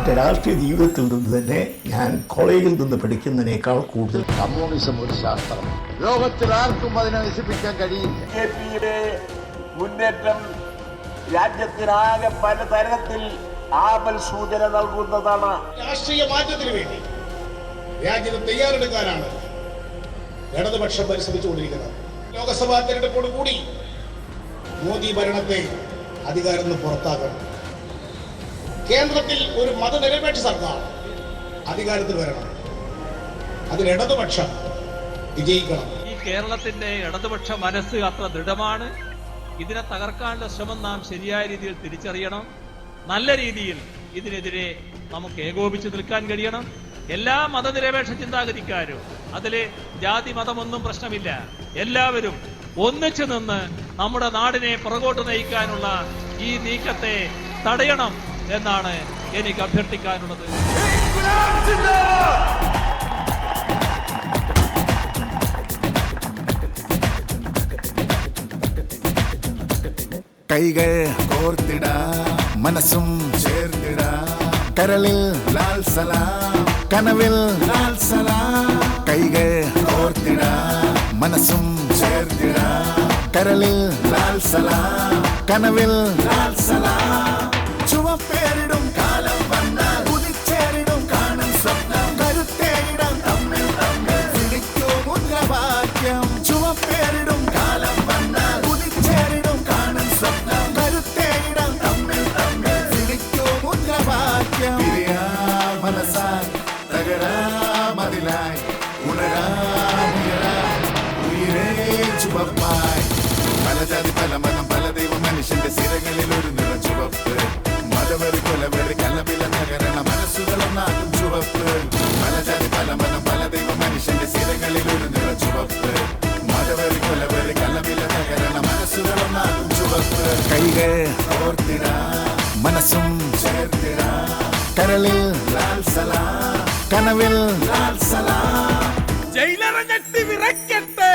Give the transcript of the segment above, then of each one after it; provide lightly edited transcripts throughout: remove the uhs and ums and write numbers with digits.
എൻ്റെ രാഷ്ട്രീയ ജീവിതത്തിൽ നിന്ന് തന്നെ ഞാൻ കോളേജിൽ നിന്ന് പഠിക്കുന്നതിനേക്കാൾ കൂടുതൽ കമ്മ്യൂണിസം ഒരു ശാസ്ത്രം, ലോകത്തിൽ ആർക്കും അതിനെ നശിപ്പിക്കാൻ കഴിയില്ല. ബിജെപിയുടെ മുന്നേറ്റം രാജ്യത്തിനാകെ പലതരത്തിൽ ആപൽ സൂചന നൽകുന്നതാണ്. രാഷ്ട്രീയ മാറ്റത്തിന് വേണ്ടി രാജ്യത്ത് തയ്യാറെടുക്കാനാണ് ഇടതുപക്ഷം പരിശ്രമിച്ചുകൊണ്ടിരിക്കുന്നത്. ലോക്സഭാ തെരഞ്ഞെടുപ്പോട് കൂടി മോദി ഭരണത്തെ അധികാരം നിന്ന് പുറത്താക്കണം. കേന്ദ്രത്തിൽ ഒരു മതനിരപേക്ഷ സർക്കാർ അധികാരത്തിൽ വരണം. അതിൽ ഇടതുപക്ഷം വിജയിക്കണം. ഈ കേരളത്തിന്റെ ഇടതുപക്ഷ മനസ്സ് അത്ര ദൃഢമാണ്. ഇതിനെ തകർക്കാനുള്ള ശ്രമം നാം ശരിയായ രീതിയിൽ തിരിച്ചറിയണം. നല്ല രീതിയിൽ ഇതിനെതിരെ നമുക്ക് ഏകോപിച്ച് നിൽക്കാൻ കഴിയണം. എല്ലാ മതനിരപേക്ഷ ചിന്താഗതിക്കാരും, അതില് ജാതി മതമൊന്നും പ്രശ്നമില്ല, എല്ലാവരും ഒന്നിച്ചു നിന്ന് നമ്മുടെ നാടിനെ പുറകോട്ട് നയിക്കാനുള്ള ഈ നീക്കത്തെ തടയണം എന്നാണ് എനിക്ക് അഭ്യർത്ഥിക്കാനുള്ളത്. കൈകൾ കോർത്തിട, മനസ്സും ചേർത്തിട, കരളിൽ ലാൽ സലാം, കനവിൽ ലാൽ സലാം. കൈകൾ കോർത്തിട, മനസ്സും ചേർത്തിട, കരളിൽ ലാൽ സലാം, കനവിൽ ലാൽ സലാം. ചുവപ്പേരിടും കാലം വന്നാൽ കുതിച്ചേരിടും കാണും സ്വപ്നം, കരുത്തേരിടം തമ്മിൽ തമ്മിൽ പിടിക്കൂ മുദ്രാവാക്യം. ചുവപ്പേരിടും കാലം വന്നാൽ കുതിച്ചേരിടും കാണും സ്വപ്നം, കരുത്തേരിടം തമ്മിൽ തമ്മിൽ പിടിക്കൂ മുദ്രാവാക്യം. മനസ്സായി തകരാ മതിലായി ഉയരേ ചുവപ്പായി. പല ജാതി പല മതം പല ദൈവ മനുഷ്യന്റെ സിരകളിൽ ഒരു നിറ ചുവപ്പ്. മതവരി കൊലവരി കലവില നഗരണ മനസ്സുകളൊന്നാകും ചുവപ്പ്. പല ജാതി പല മതം പല ദൈവ മനുഷ്യന്റെ സിരകളിൽ ഒരു നിറ ചുവപ്പ്. മതവരി കൊലവരി കലവില നഗരണ മനസ്സുകളൊന്നാകും ചുവപ്പ്. കൈകൾ ഓർത്തിട, മനസ്സും ചേർത്തിട, കരളിൽ ലാൽ സലാം, കനവിൽ ലാൽ സലാം. ജയിലറഞ്ഞെട്ടി വിറയ്ക്കട്ടെ,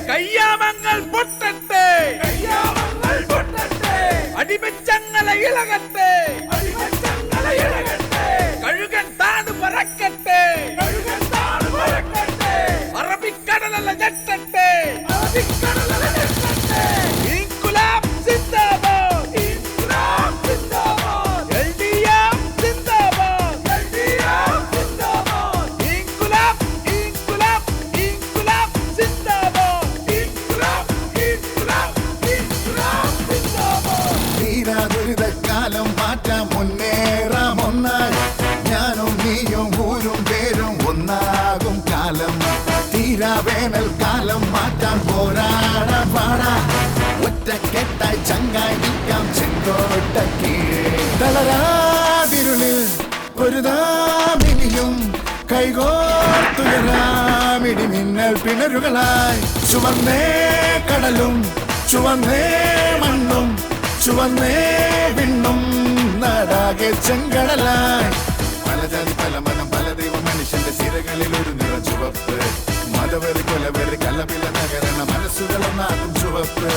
കയ്യാമങ്ങൾ പൊട്ടട്ടെ, അടിമച്ചങ്ങള ഇളകട്ടെ, കഴുകൻ താണു പറക്കട്ടെ, അറബിക്കടലല്ല ഞെട്ടട്ടെ. ഇൻകുലാബ് സിന്ദാബാദ്, ഇൻകുലാബ് സിന്ദാബാദ്, എൽഡിഎഫ് സിന്ദാബാദ്, എൽഡിഎഫ് സിന്ദാബാദ്. ഇൻകുലാബ് ഇൻകുലാബ് ഇൻകുലാബ് സിന്ദാബാദ്, ഇൻകുലാബ് ഇൻകുലാബ് ഇൻകുലാബ് സിന്ദാബാദ്. തീരാ ദുരിതക്കാലം മാറ്റാൻ മുന്നേറാം ഒന്നായി. ഞാനും നീയും ഊരും പേരും ഒന്നാകും കാലം. തീരാ വേനൽക്കാലം മാറ്റാൻ പോരാടാ പാടാ. ഒറ്റക്കെട്ടായി ചങ്ങായി നിൽക്കാം ചെങ്കോട്ട കീഴേ. തളരാതിരുളിൽ പൊരുതാമിനിയും കൈകോർത്തുയരാമിടി മിന്നൽ പിണരുകളായി. ചുവന്നേ കടലും ചുവന്നേ മണ്ണും ചുവന്നേ വിണ്ണും നാടാകെ ചെങ്കടലായി. പല ജാതി പല മതം പല ദൈവ മനുഷ്യന്റെ സിരകളിൽ ഒരു നിറ ചുവപ്പ്. മതവരി കൊലവരി കലവില നഗരണ മനസ്സുകളൊന്നാകും ചുവപ്പ്.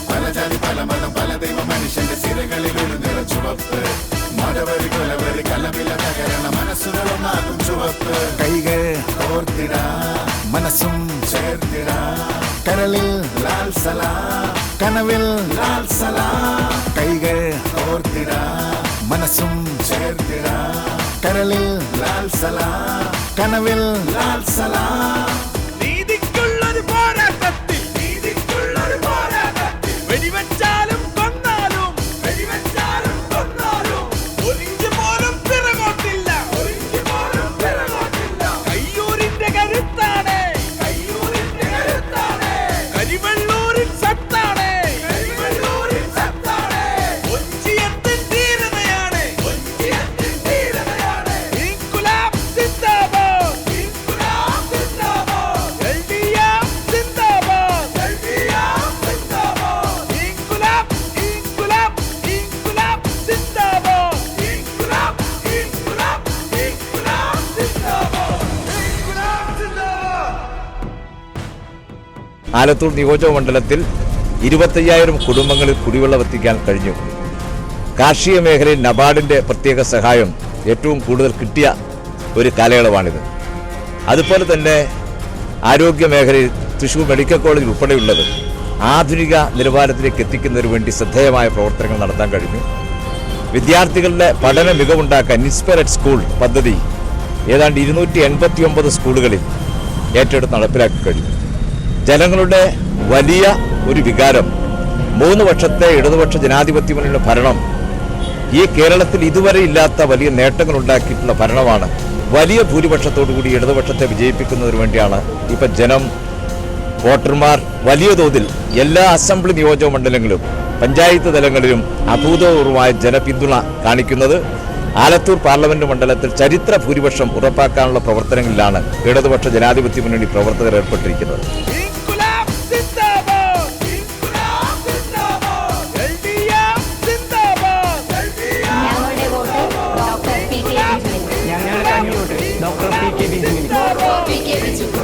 പല ജാതി പല മതം പല ദൈവ മനുഷ്യന്റെ സിരകളിൽ ഒരു നിറ ചുവപ്പ്. മതവരി കൊലവരി കലവില നഗരണ മനസ്സുകളൊന്നാകും ചുവപ്പ്. കൈകൾ ഓർത്തിട, മനസ്സും ചേർത്തിട, കരളിൽ ലാൽ സലാം, കനവിൽ ലാൽ സലാം. കൈകൾ ഓർത്തിട, മനസ്സും ചേർത്തിട, കരളിൽ ലാൽ സലാം, കനവിൽ ലാൽ സലാം. നീതിക്കുള്ളൊരു പോരാട്ടത്തിൽ, നീതിക്കുള്ളൊരു പോരാട്ടത്തിൽ, വെടിവെച്ചാലും കൊന്നാലും, വെടിവെച്ചാലും കൊന്നാലും ഒരിഞ്ച് പോലും പിറകോട്ടില്ല, ഒരിഞ്ച് പോലും പിറകോട്ടില്ല. കയ്യൂരിന്റെ കരുത്താണ്, കയ്യൂരിന്റെ കരുത്താണ്, കരിവെള്ളൂരിൻ സത്താണ്, കരിവെള്ളൂരിൻ സത്താണ്. ഒഞ്ചിയത്തിൻ ധീരതയാണ്, ഒഞ്ചിയത്തിൻ ധീരതയാണ്. ഇൻകുലാബ് സിന്ദാബാദ്, ഇൻകുലാബ് സിന്ദാബാദ്, എൽഡിഎഫ് സിന്ദാബാദ്, എൽഡിഎഫ് സിന്ദാബാദ്. ഇൻകുലാബ് ഇൻകുലാബ് ഇൻകുലാബ് സിന്ദാബാദ്, ഇൻകുലാബ് ഇൻകുലാബ് ഇൻകുലാബ് സിന്ദാബാദ്, ഇൻകുലാബ് സിന്ദാബാദ്. ആലത്തൂർ നിയോജക മണ്ഡലത്തിൽ 25,000 കുടുംബങ്ങളിൽ കുടിവെള്ളം എത്തിക്കാൻ കഴിഞ്ഞു. കാർഷിക മേഖലയിൽ നബാർഡിൻ്റെ പ്രത്യേക സഹായം ഏറ്റവും കൂടുതൽ കിട്ടിയ ഒരു കാലയളവാണിത്. അതുപോലെ തന്നെ ആരോഗ്യ മേഖലയിൽ തൃശ്ശൂർ മെഡിക്കൽ കോളേജ് ഉൾപ്പെടെയുള്ളത് ആധുനിക നിലവാരത്തിലേക്ക് എത്തിക്കുന്നതിന് വേണ്ടി ശ്രദ്ധേയമായ പ്രവർത്തനങ്ങൾ നടത്താൻ കഴിഞ്ഞു. വിദ്യാർത്ഥികളുടെ പഠന മികവുണ്ടാക്കാൻ ഇൻസ്പയർഡ് സ്കൂൾ പദ്ധതി ഏതാണ്ട് 289 സ്കൂളുകളിൽ ഏറ്റെടുത്ത് നടപ്പിലാക്കി കഴിഞ്ഞു. ജനങ്ങളുടെ വലിയ ഒരു വികാരം 3 വർഷത്തെ ഇടതുപക്ഷ ജനാധിപത്യ മുന്നണിയുടെ ഭരണം ഈ കേരളത്തിൽ ഇതുവരെ ഇല്ലാത്ത വലിയ നേട്ടങ്ങൾ ഉണ്ടാക്കിയിട്ടുള്ള ഭരണമാണ്. വലിയ ഭൂരിപക്ഷത്തോടുകൂടി ഇടതുപക്ഷത്തെ വിജയിപ്പിക്കുന്നതിന് വേണ്ടിയാണ് ഇപ്പം ജനം, വോട്ടർമാർ വലിയ തോതിൽ എല്ലാ അസംബ്ലി നിയോജക മണ്ഡലങ്ങളിലും പഞ്ചായത്ത് തലങ്ങളിലും അഭൂതപൂർവമായ ജനപിന്തുണ കാണിക്കുന്നത്. ആലത്തൂർ പാർലമെന്റ് മണ്ഡലത്തിൽ ചരിത്ര ഭൂരിപക്ഷം ഉറപ്പാക്കാനുള്ള പ്രവർത്തനങ്ങളിലാണ് ഇടതുപക്ഷ ജനാധിപത്യ മുന്നണി പ്രവർത്തകർ ഏർപ്പെട്ടിരിക്കുന്നത്. Doctor P K ബിജുവിന്